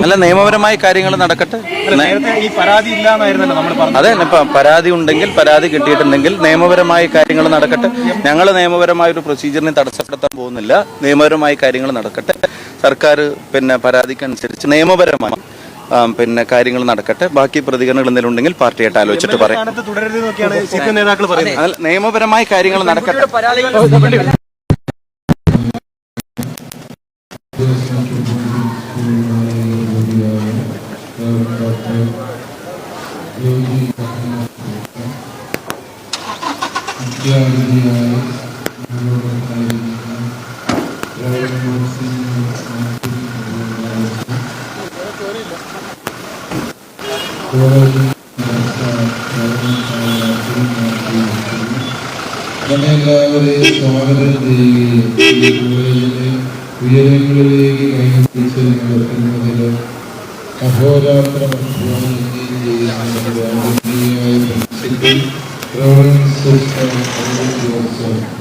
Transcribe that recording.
അല്ല, നിയമപരമായ കാര്യങ്ങൾ നടക്കട്ടെ. അതെ, ഇപ്പം പരാതി ഉണ്ടെങ്കിൽ, പരാതി കിട്ടിയിട്ടുണ്ടെങ്കിൽ നിയമപരമായ കാര്യങ്ങൾ നടക്കട്ടെ. ഞങ്ങൾ നിയമപരമായ ഒരു പ്രൊസീജിയറിനെ തടസ്സപ്പെടുത്താൻ പോകുന്നില്ല. നിയമപരമായ കാര്യങ്ങൾ നടക്കട്ടെ. സർക്കാർ പരാതിക്കനുസരിച്ച് നിയമപരമായി കാര്യങ്ങൾ നടക്കട്ടെ. ബാക്കി പ്രതികരണങ്ങൾ എന്തെങ്കിലും ഉണ്ടെങ്കിൽ പാർട്ടിയായിട്ട് ആലോചിച്ചിട്ട് പറയാം. നിയമപരമായ കാര്യങ്ങൾ നടക്കട്ടെ. എല്ലാവരെയും സ്വാഗതം ചെയ്യുകയും ഉയരങ്ങളിലേക്ക് കൈവരിച്ച് നടത്തുന്നതിൽ അഹോരാത്രം പ്രവർത്തനം